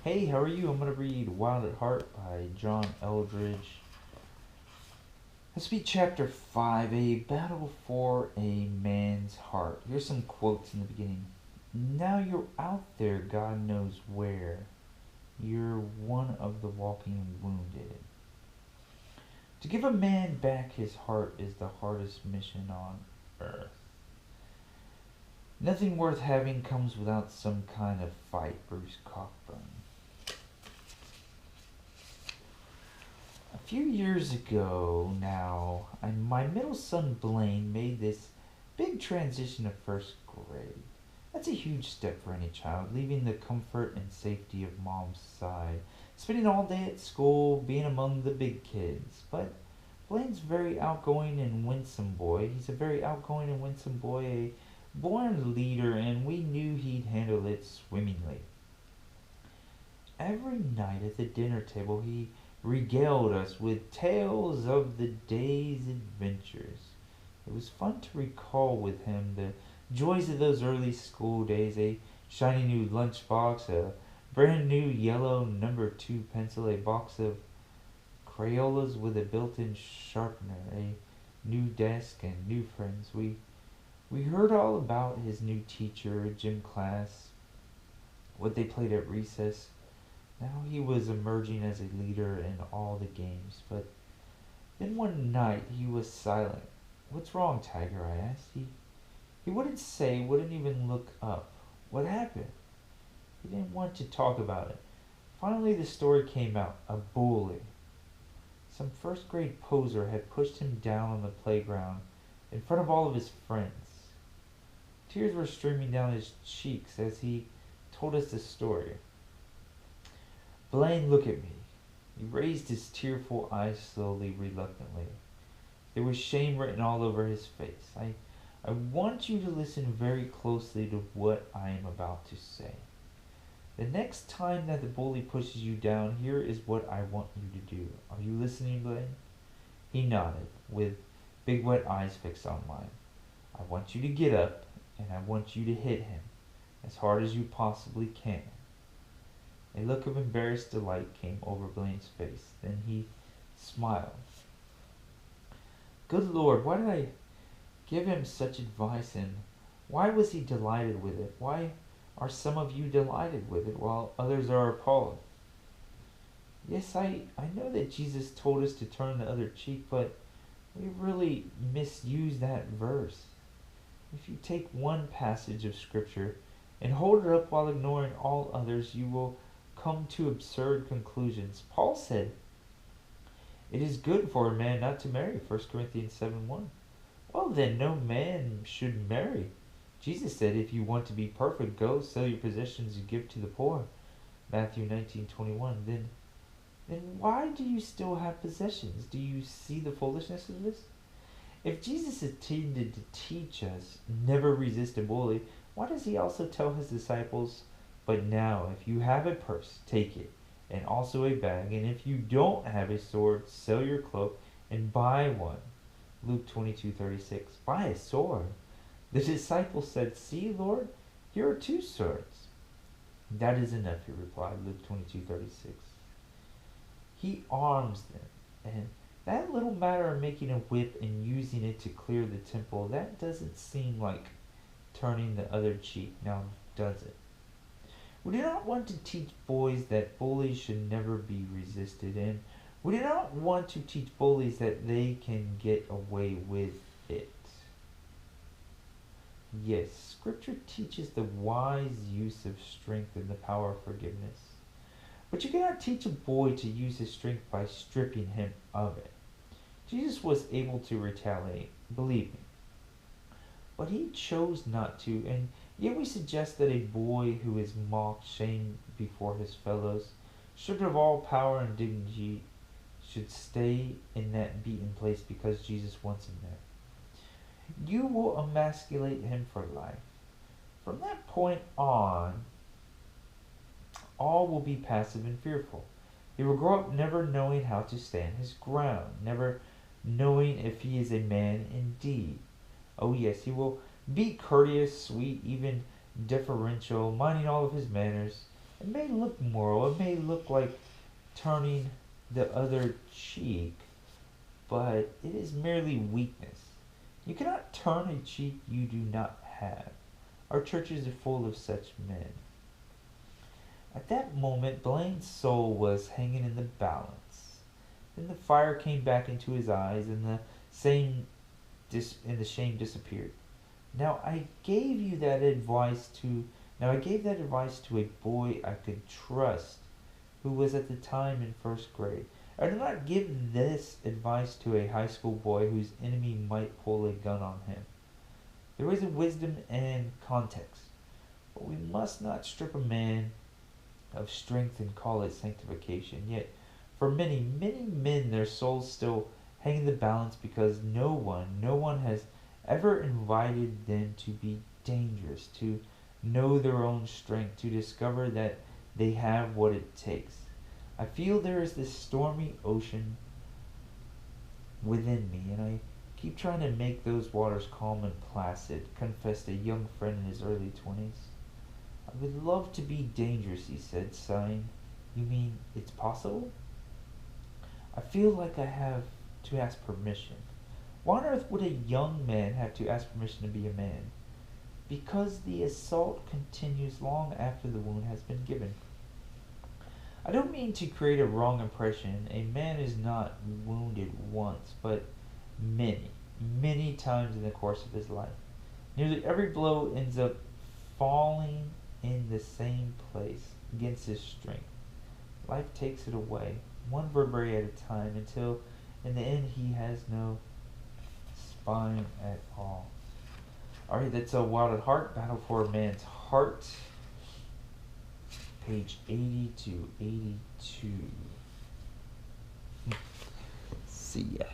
Hey, how are you? I'm going to read Wild at Heart by John Eldridge. Let's read chapter 5, A Battle for a Man's Heart. Here's some quotes in the beginning. Now you're out there, God knows where. You're one of the walking wounded. To give a man back his heart is the hardest mission on earth. Nothing worth having comes without some kind of fight, Bruce Cockburn. A few years ago now, my middle son Blaine made this big transition to first grade. That's a huge step for any child, leaving the comfort and safety of mom's side, spending all day at school, being among the big kids. But Blaine's very outgoing and winsome boy. He's a very outgoing and winsome boy, a born leader, and we knew he'd handle it swimmingly. Every night at the dinner table, he regaled us with tales of the day's adventures. It was fun to recall with him the joys of those early school days, a shiny new lunchbox, a brand new yellow number 2 pencil, a box of Crayolas with a built-in sharpener, a new desk, and new friends. We heard all about his new teacher, gym class, what they played at recess. Now he was emerging as a leader in all the games, but then one night he was silent. "What's wrong, Tiger?" I asked. He wouldn't say, wouldn't even look up. What happened? He didn't want to talk about it. Finally the story came out. A bully. Some first grade poser had pushed him down on the playground in front of all of his friends. Tears were streaming down his cheeks as he told us the story. "Blaine, look at me." He raised his tearful eyes slowly, reluctantly. There was shame written all over his face. I want you to listen very closely to what I am about to say. The next time that the bully pushes you down, here is what I want you to do. Are you listening, Blaine? He nodded, with big wet eyes fixed on mine. "I want you to get up, and I want you to hit him as hard as you possibly can." A look of embarrassed delight came over Blaine's face. Then he smiled. Good Lord, why did I give him such advice, and why was he delighted with it? Why are some of you delighted with it, while others are appalled? Yes, I know that Jesus told us to turn the other cheek, but we really misuse that verse. If you take one passage of Scripture and hold it up while ignoring all others, you will come to absurd conclusions. Paul said, "It is good for a man not to marry," 1 Corinthians 7:1. Well then, no man should marry. Jesus said, "If you want to be perfect, go sell your possessions and give to the poor," Matthew 19:21. Then why do you still have possessions? Do you see the foolishness of this? If Jesus intended to teach us never resist a bully, why does he also tell his disciples, "But now, if you have a purse, take it, and also a bag, and if you don't have a sword, sell your cloak and buy one"? Luke 22:36. Buy a sword. The disciples said, "See, Lord, here are 2 swords." "That is enough," he replied, Luke 22:36. He arms them, and that little matter of making a whip and using it to clear the temple, that doesn't seem like turning the other cheek, now does it? We do not want to teach boys that bullies should never be resisted, and we do not want to teach bullies that they can get away with it. Yes, Scripture teaches the wise use of strength and the power of forgiveness. But you cannot teach a boy to use his strength by stripping him of it. Jesus was able to retaliate, believe me. But he chose not to, and yet we suggest that a boy who is mocked, shamed before his fellows, stripped of all power and dignity, should stay in that beaten place because Jesus wants him there. You will emasculate him for life. From that point on, all will be passive and fearful. He will grow up never knowing how to stand his ground, never knowing if he is a man indeed. Oh yes, he will be courteous, sweet, even deferential, minding all of his manners, It may look moral, it may look like turning the other cheek, but it is merely weakness. You cannot turn a cheek you do not have. Our churches are full of such men. At that moment, Blaine's soul was hanging in the balance. Then the fire came back into his eyes, and the shame disappeared. Now I gave you that advice to Now I gave that advice to a boy I could trust, who was at the time in first grade. I did not give this advice to a high school boy whose enemy might pull a gun on him. There is a wisdom and context, but we must not strip a man of strength and call it sanctification. Yet, for many, many men, their souls still hang in the balance because no one has ever invited them to be dangerous, to know their own strength, to discover that they have what it takes. I feel there is this stormy ocean within me, and I keep trying to make those waters calm and placid, confessed a young friend in his early 20s. I would love to be dangerous, he said, sighing. You mean it's possible? I feel like I have to ask permission. Why on earth would a young man have to ask permission to be a man? Because the assault continues long after the wound has been given. I don't mean to create a wrong impression. A man is not wounded once, but many, many times in the course of his life. Nearly every blow ends up falling in the same place against his strength. Life takes it away, one vertebrae at a time, until in the end he has no spine at all. Alright, that's a Wild at Heart, Battle for a Man's Heart. Page 80 to 82. See ya.